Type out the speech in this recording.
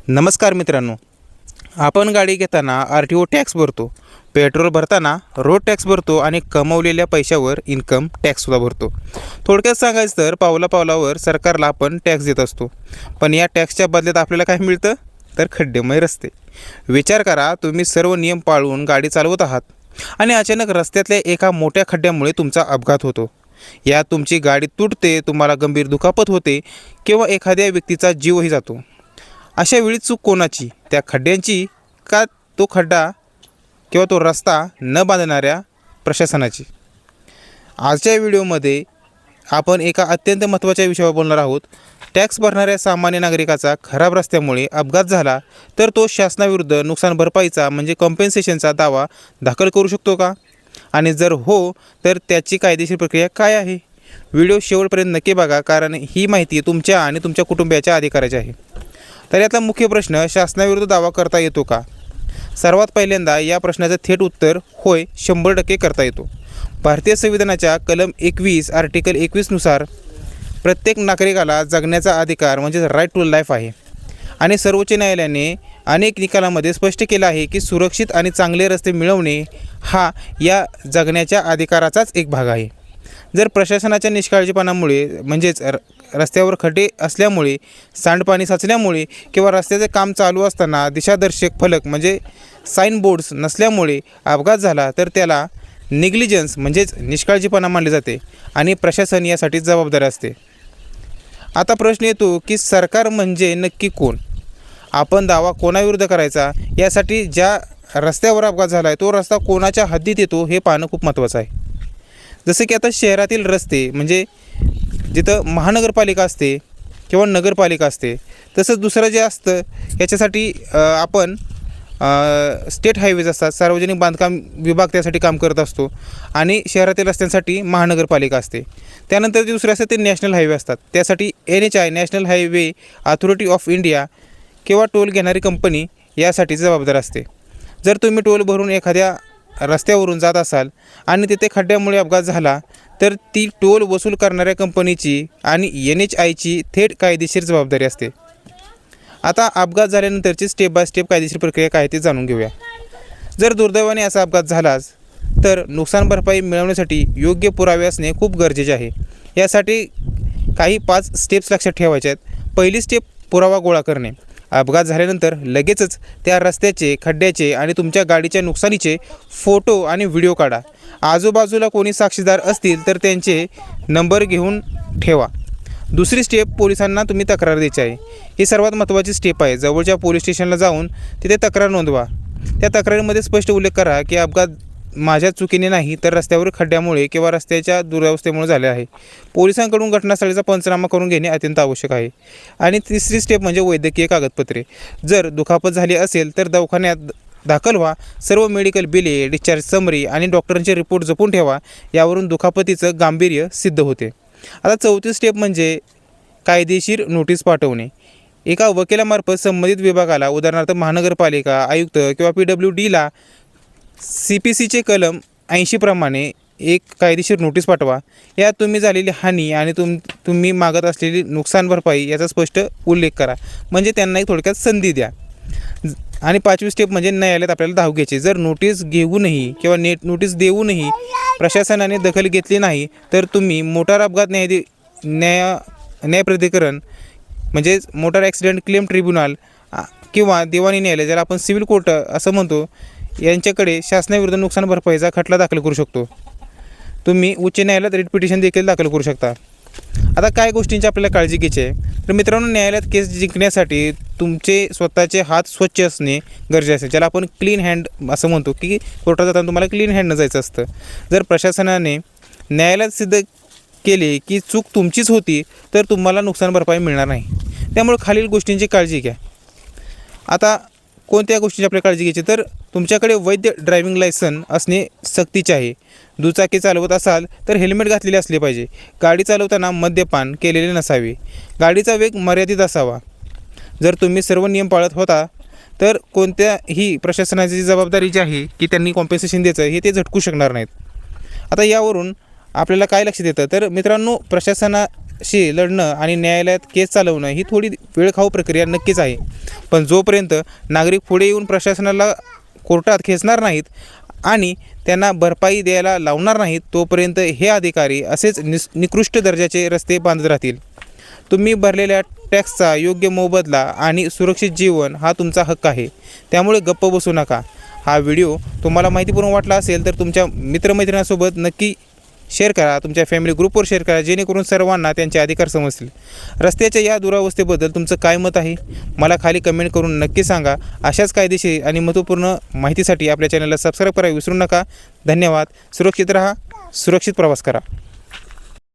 नमस्कार मित्रांनो, आपण गाडी घेताना RTO टॅक्स भरतो, पेट्रोल भरताना रोड टॅक्स भरतो आणि कमवलेल्या पैशावर इन्कम टॅक्ससुद्धा भरतो. थोडक्यात सांगायचं तर पावला पावलावर सरकारला आपण टॅक्स देत असतो. पण या टॅक्सच्या बदल्यात आपल्याला काय मिळतं तर खड्डेमय रस्ते. विचार करा, तुम्ही सर्व नियम पाळून गाडी चालवत आहात आणि अचानक रस्त्यातल्या एका मोठ्या खड्ड्यामुळे तुमचा अपघात होतो. यात तुमची गाडी तुटते, तुम्हाला गंभीर दुखापत होते किंवा एखाद्या व्यक्तीचा जीवही जातो. अशा वेळी चूक कोणाची? त्या खड्ड्यांची का तो खड्डा किंवा तो रस्ता न बांधणाऱ्या प्रशासनाची? आजच्या व्हिडिओमध्ये आपण एका अत्यंत महत्त्वाच्या विषयावर बोलणार आहोत. टॅक्स भरणाऱ्या सामान्य नागरिकाचा खराब रस्त्यामुळे अपघात झाला तर तो शासनाविरुद्ध नुकसान भरपाईचा म्हणजे कॉम्पेन्सेशनचा दावा दाखल करू शकतो का? आणि जर हो तर त्याची कायदेशीर प्रक्रिया काय आहे? व्हिडिओ शेवटपर्यंत नक्की बघा, कारण ही माहिती तुमच्या आणि तुमच्या कुटुंबियाच्या अधिकाराची आहे. तर यातला मुख्य प्रश्न, शासनाविरुद्ध दावा करता येतो का? सर्वात पहिल्यांदा या प्रश्नाचं थेट उत्तर होय, 100% करता येतो. भारतीय संविधानाच्या कलम 21 आर्टिकल 21 नुसार प्रत्येक नागरिकाला जगण्याचा अधिकार म्हणजे राईट टू लाईफ आहे. आणि सर्वोच्च न्यायालयाने अनेक निकालामध्ये स्पष्ट केलं आहे की सुरक्षित आणि चांगले रस्ते मिळवणे हा या जगण्याच्या अधिकाराचाच एक भाग आहे. जर प्रशासनाच्या निष्काळजीपणामुळे म्हणजेच रस्त्यावर खड्डे असल्यामुळे, सांडपाणी साचल्यामुळे किंवा रस्त्याचे काम चालू असताना दिशादर्शक फलक म्हणजे साईन बोर्ड्स नसल्यामुळे अपघात झाला तर त्याला निग्लिजन्स म्हणजेच निष्काळजीपणा मानले जाते आणि प्रशासन यासाठी जबाबदार असते. आता प्रश्न येतो की सरकार म्हणजे नक्की कोण? आपण दावा कोणाविरुद्ध करायचा? यासाठी ज्या रस्त्यावर अपघात झाला आहे तो रस्ता कोणाच्या हद्दीत येतो हे पाहणं खूप महत्त्वाचं आहे. जसं की आता शहरातील रस्ते म्हणजे जिथं महानगरपालिका असते किंवा नगरपालिका असते, तसंच दुसरं जे असतं याच्यासाठी आपण स्टेट हायवेज असतात, सार्वजनिक बांधकाम विभाग त्यासाठी काम करत असतो आणि शहरातील रस्त्यांसाठी महानगरपालिका असते. त्यानंतर जे दुसरे असतात ते नॅशनल हायवे असतात, त्यासाठी NHI national highway authority of India किंवा टोल घेणारी कंपनी यासाठी जबाबदार असते. जर तुम्ही टोल भरून एखाद्या रस्त्यावरून जात असाल आणि तिथे खड्ड्यामुळे अपघात झाला तर ती टोल वसूल करणाऱ्या कंपनीची आणि NHIची थेट कायदेशीर जबाबदारी असते. आता अपघात झाल्यानंतरची स्टेप बाय स्टेप कायदेशीर प्रक्रिया काय ते जाणून घेऊया. जर दुर्दैवाने असा अपघात झालाच तर नुकसान भरपाई मिळवण्यासाठी योग्य पुरावे असणे खूप गरजेचे आहे. यासाठी काही 5 स्टेप्स लक्षात ठेवायचे आहेत. पहिली स्टेप, पुरावा गोळा करणे. अपघात झाल्यानंतर लगेचच त्या रस्त्याचे, खड्ड्याचे आणि तुमच्या गाडीच्या नुकसानीचे फोटो आणि व्हिडिओ काढा. आजूबाजूला कोणी साक्षीदार असतील तर त्यांचे नंबर घेऊन ठेवा. दुसरी स्टेप, पोलिसांना तुम्ही तक्रार द्यायची आहे. ही सर्वात महत्त्वाची स्टेप आहे. जवळच्या पोलीस स्टेशनला जाऊन तिथे तक्रार नोंदवा. त्या तक्रारीमध्ये स्पष्ट उल्लेख करा की अपघात माझ्या चुकीने नाही तर रस्त्यावर खड्ड्यामुळे किंवा रस्त्याच्या दुरावस्थेमुळे झाले आहे. पोलिसांकडून घटनास्थळीचा पंचनामा करून घेणे अत्यंत आवश्यक आहे. आणि तिसरी स्टेप म्हणजे वैद्यकीय कागदपत्रे. जर दुखापत झाली असेल तर दवाखान्यात दाखल व्हा. सर्व मेडिकल बिले, डिस्चार्ज समरी आणि डॉक्टरांचे रिपोर्ट जपून ठेवा. यावरून दुखापतीचं गांभीर्य सिद्ध होते. आता चौथी स्टेप म्हणजे कायदेशीर नोटीस पाठवणे. एका वकिलामार्फत संबंधित विभागाला, उदाहरणार्थ महानगरपालिका आयुक्त किंवा PWDला CPCचे कलम 80 प्रमाणे एक कायदेशीर नोटीस पाठवा. यात तुम्ही झालेली हानी आणि तुम्ही मागत असलेली नुकसान भरपाई याचा स्पष्ट उल्लेख करा. म्हणजे त्यांना एक थोडक्यात संधी द्या. आणि 5वी स्टेप म्हणजे न्यायालयात आपल्याला धाव घ्यायची. जर नोटीस घेऊनही किंवा नोटीस देऊनही प्रशासनाने दखल घेतली नाही तर तुम्ही मोटार अपघात न्यायप्राधिकरण म्हणजेच मोटार ॲक्सिडेंट क्लेम ट्रिब्युनल किंवा दिवाणी न्यायालय, ज्याला आपण सिव्हिल कोर्ट असं म्हणतो, यांच्याकडे शासनाविरुद्ध नुकसान भरपाईचा खटला दाखल करू शकतो. तुम्ही उच्च न्यायालयात रिट पिटिशन देखील दाखल करू शकता. आता काय गोष्टींची आपल्याला काळजी घ्यायची आहे तर मित्रांनो, न्यायालयात केस जिंकण्यासाठी तुमचे स्वतःचे हात स्वच्छ असणे गरजेचे असते, ज्याला आपण क्लीन हँड असं म्हणतो की कोर्टात जाताना तुम्हाला क्लीन हँडनं जायचं असतं. जर प्रशासनाने न्यायालयात सिद्ध केले की चूक तुमचीच होती तर तुम्हाला नुकसान भरपाई मिळणार नाही. त्यामुळे खालील गोष्टींची काळजी घ्या. आता कोणत्या गोष्टींची आपल्याला काळजी घ्यायची तर तुमच्याकडे वैध ड्रायव्हिंग लायसन असणे सक्तीचे आहे. दुचाकी चालवत असाल तर हेल्मेट घातलेले असले पाहिजे. गाडी चालवताना मद्यपान केलेले नसावे. गाडीचा वेग मर्यादित असावा. जर तुम्ही सर्व नियम पाळत होता तर कोणत्याही प्रशासनाची जबाबदारी जी आहे की त्यांनी कॉम्पेन्सेशन द्यायचं हे ते झटकू शकणार नाहीत. आता यावरून आपल्याला काय लक्षात येतं तर मित्रांनो, सरकारशी लढणं आणि न्यायालयात केस चालवणं ही थोडी वेळखाऊ प्रक्रिया नक्कीच आहे. पण जोपर्यंत नागरिक पुढे येऊन प्रशासनाला कोर्टात खेचणार नाहीत आणि त्यांना भरपाई द्यायला लावणार नाहीत, तोपर्यंत हे अधिकारी असेच निकृष्ट दर्जाचे रस्ते बांधत राहतील. तुम्ही भरलेल्या टॅक्सचा योग्य मोबदला आणि सुरक्षित जीवन हा तुमचा हक्क आहे. त्यामुळे गप्प बसू नका. हा व्हिडिओ तुम्हाला माहितीपूर्ण वाटला असेल तर तुमच्या मित्रमैत्रिणींसोबत नक्की शेअर करा, तुमच्या फॅमिली ग्रुपवर शेअर करा, जेणेकरून सर्वांना त्यांचे अधिकार समजतील. रस्त्याच्या या दुरावस्थेबद्दल तुमचं काय मत आहे मला खाली कमेंट करून नक्की सांगा. अशाच कायदेशीर आणि महत्त्वपूर्ण माहितीसाठी आपल्या चॅनलला सबस्क्राईब करायला विसरू नका. धन्यवाद. सुरक्षित राहा, सुरक्षित प्रवास करा.